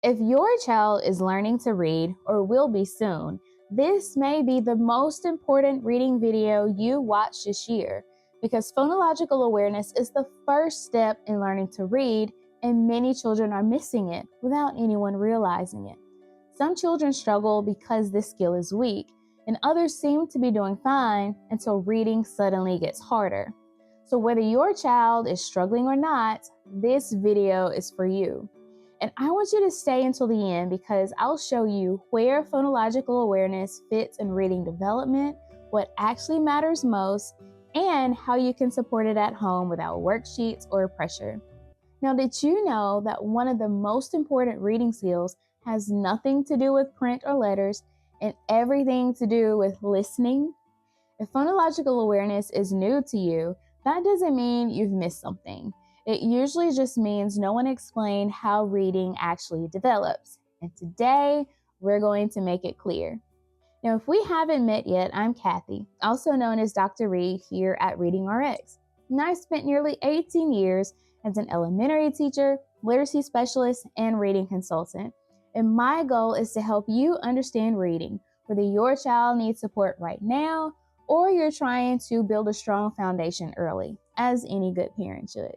If your child is learning to read or will be soon, this may be the most important reading video you watch this year because phonological awareness is the first step in learning to read, and many children are missing it without anyone realizing it. Some children struggle because this skill is weak, and others seem to be doing fine until reading suddenly gets harder. So whether your child is struggling or not, this video is for you. And I want you to stay until the end because I'll show you where phonological awareness fits in reading development, what actually matters most, and how you can support it at home without worksheets or pressure. Now, did you know that one of the most important reading skills has nothing to do with print or letters and everything to do with listening? If phonological awareness is new to you, that doesn't mean you've missed something. It usually just means no one explained how reading actually develops. And today, we're going to make it clear. Now, if we haven't met yet, I'm Kathy, also known as Dr. Reed here at Reading RX. And I spent nearly 18 years as an elementary teacher, literacy specialist, and reading consultant. And my goal is to help you understand reading, whether your child needs support right now or you're trying to build a strong foundation early, as any good parent should.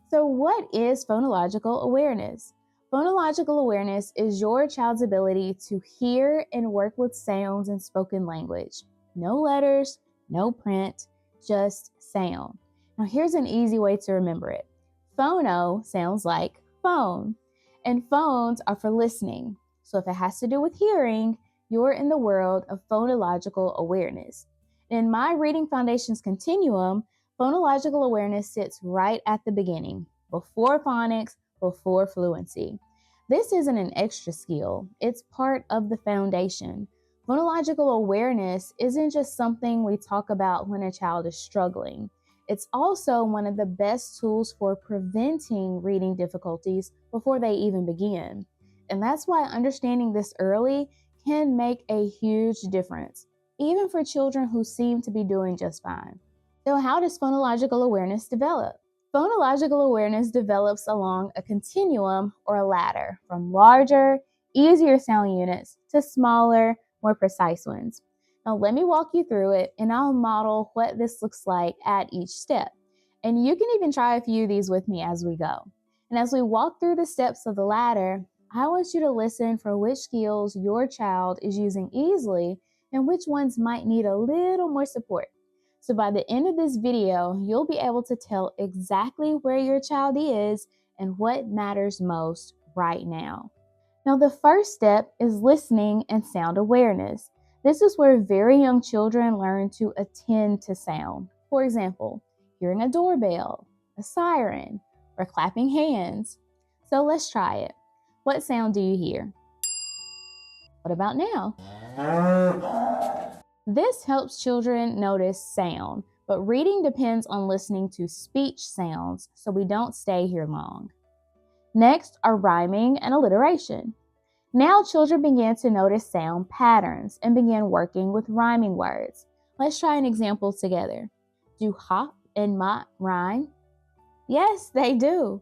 So what is phonological awareness? Phonological awareness is your child's ability to hear and work with sounds in spoken language. No letters, no print, just sound. Now here's an easy way to remember it. Phono sounds like phone, and phones are for listening. So if it has to do with hearing, you're in the world of phonological awareness. In my Reading Foundations continuum, phonological awareness sits right at the beginning, before phonics, before fluency. This isn't an extra skill, it's part of the foundation. Phonological awareness isn't just something we talk about when a child is struggling. It's also one of the best tools for preventing reading difficulties before they even begin. And that's why understanding this early can make a huge difference, even for children who seem to be doing just fine. So how does phonological awareness develop? Phonological awareness develops along a continuum or a ladder from larger, easier sound units to smaller, more precise ones. Now let me walk you through it and I'll model what this looks like at each step. And you can even try a few of these with me as we go. And as we walk through the steps of the ladder, I want you to listen for which skills your child is using easily and which ones might need a little more support. So by the end of this video, you'll be able to tell exactly where your child is and what matters most right now. Now, the first step is listening and sound awareness. This is where very young children learn to attend to sound. For example, hearing a doorbell, a siren, or clapping hands. So let's try it. What sound do you hear? What about now? This helps children notice sound, but reading depends on listening to speech sounds, so we don't stay here long. Next are rhyming and alliteration. Now children begin to notice sound patterns and begin working with rhyming words. Let's try an example together. Do hop and mop rhyme? Yes, they do.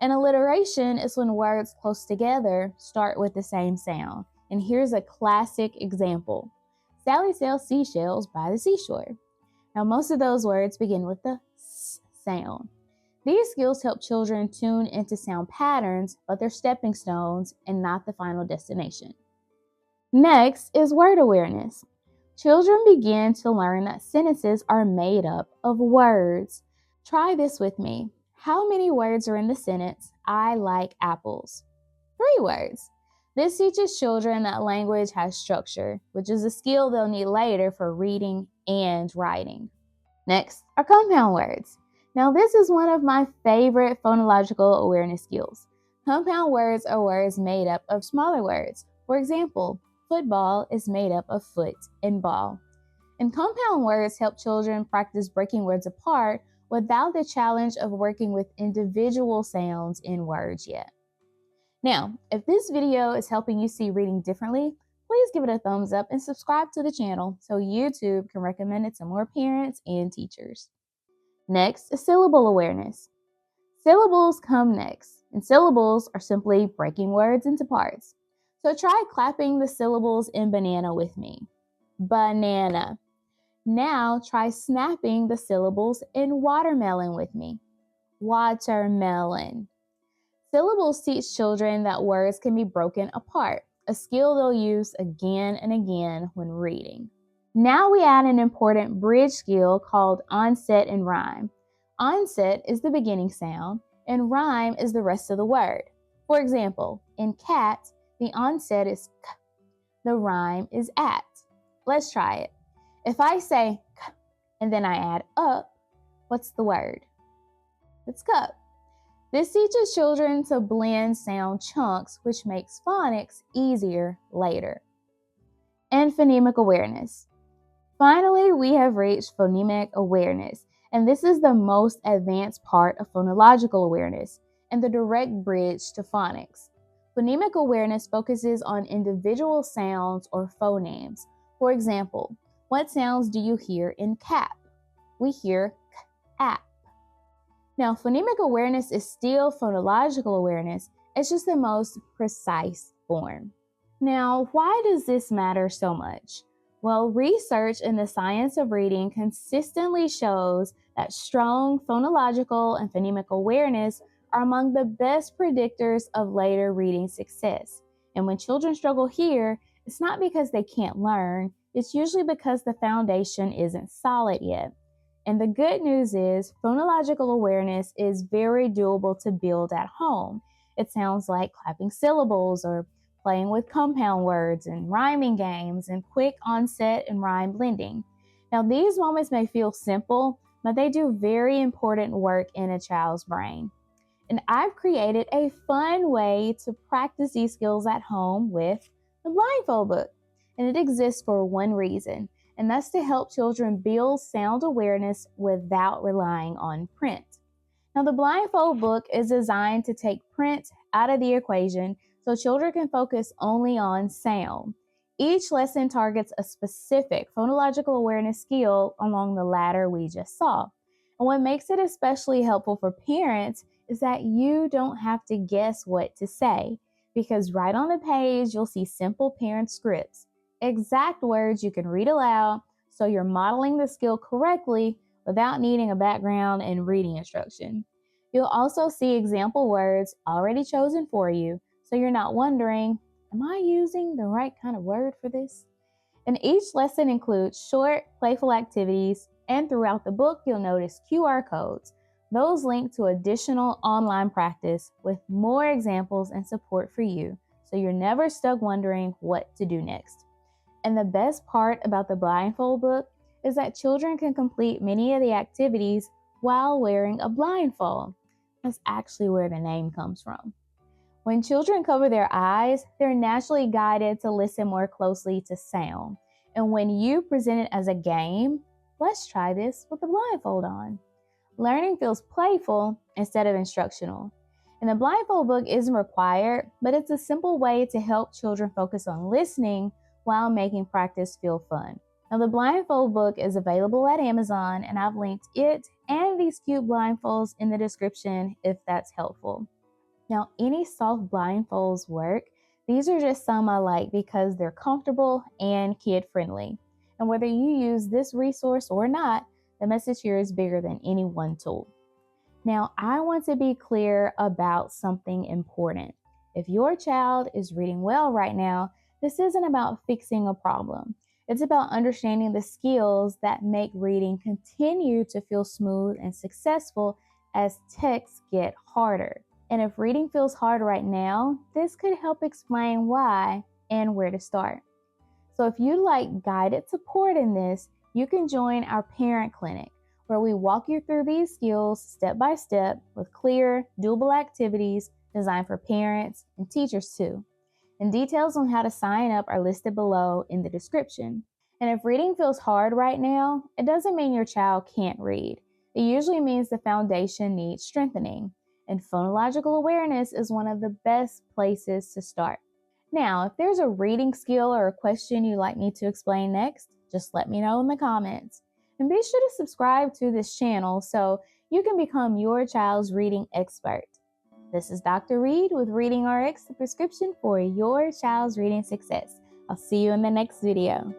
And alliteration is when words close together start with the same sound. And here's a classic example. Sally sells seashells by the seashore. Now, most of those words begin with the S sound. These skills help children tune into sound patterns, but they're stepping stones and not the final destination. Next is word awareness. Children begin to learn that sentences are made up of words. Try this with me. How many words are in the sentence, I like apples? 3 words. This teaches children that language has structure, which is a skill they'll need later for reading and writing. Next are compound words. Now this is one of my favorite phonological awareness skills. Compound words are words made up of smaller words. For example, football is made up of foot and ball. And compound words help children practice breaking words apart without the challenge of working with individual sounds in words yet. Now, if this video is helping you see reading differently, please give it a thumbs up and subscribe to the channel so YouTube can recommend it to more parents and teachers. Next is syllable awareness. Syllables come next. And syllables are simply breaking words into parts. So try clapping the syllables in banana with me. Banana. Now try snapping the syllables in watermelon with me. Watermelon. Syllables teach children that words can be broken apart, a skill they'll use again and again when reading. Now we add an important bridge skill called onset and rhyme. Onset is the beginning sound, and rhyme is the rest of the word. For example, in cat, the onset is k, the rhyme is at. Let's try it. If I say k and then I add up, what's the word? It's cup. This teaches children to blend sound chunks, which makes phonics easier later. And phonemic awareness. Finally, we have reached phonemic awareness, and this is the most advanced part of phonological awareness and the direct bridge to phonics. Phonemic awareness focuses on individual sounds or phonemes. For example, what sounds do you hear in cap? We hear k, ap. Now, phonemic awareness is still phonological awareness. It's just the most precise form. Now, why does this matter so much? Well, research in the science of reading consistently shows that strong phonological and phonemic awareness are among the best predictors of later reading success. And when children struggle here, it's not because they can't learn, it's usually because the foundation isn't solid yet. And the good news is phonological awareness is very doable to build at home. It sounds like clapping syllables or playing with compound words and rhyming games and quick onset and rhyme blending. Now, these moments may feel simple, but they do very important work in a child's brain. And I've created a fun way to practice these skills at home with the blindfold book. And it exists for one reason, and that's to help children build sound awareness without relying on print. Now, the blindfold book is designed to take print out of the equation so children can focus only on sound. Each lesson targets a specific phonological awareness skill along the ladder we just saw. And what makes it especially helpful for parents is that you don't have to guess what to say, because right on the page you'll see simple parent scripts, exact words you can read aloud, so you're modeling the skill correctly without needing a background in reading instruction. You'll also see example words already chosen for you, so you're not wondering, am I using the right kind of word for this? And each lesson includes short, playful activities, and throughout the book, you'll notice QR codes. Those link to additional online practice with more examples and support for you, so you're never stuck wondering what to do next. And the best part about the blindfold book is that children can complete many of the activities while wearing a blindfold. That's actually where the name comes from. When children cover their eyes, they're naturally guided to listen more closely to sound. And when you present it as a game, let's try this with the blindfold on. Learning feels playful instead of instructional. And the blindfold book isn't required, but it's a simple way to help children focus on listening while making practice feel fun. Now, the blindfold book is available at Amazon, and I've linked it and these cute blindfolds in the description if that's helpful. Now, any soft blindfolds work. These are just some I like because they're comfortable and kid-friendly. And whether you use this resource or not, the message here is bigger than any one tool. Now, I want to be clear about something important. If your child is reading well right now, this isn't about fixing a problem. It's about understanding the skills that make reading continue to feel smooth and successful as texts get harder. And if reading feels hard right now, this could help explain why and where to start. So if you'd like guided support in this, you can join our parent clinic, where we walk you through these skills step by step with clear, doable activities designed for parents and teachers too. And details on how to sign up are listed below in the description. And if reading feels hard right now, it doesn't mean your child can't read. It usually means the foundation needs strengthening. And phonological awareness is one of the best places to start. Now, if there's a reading skill or a question you'd like me to explain next, just let me know in the comments. And be sure to subscribe to this channel so you can become your child's reading expert. This is Dr. Reed with Reading RX, the prescription for your child's reading success. I'll see you in the next video.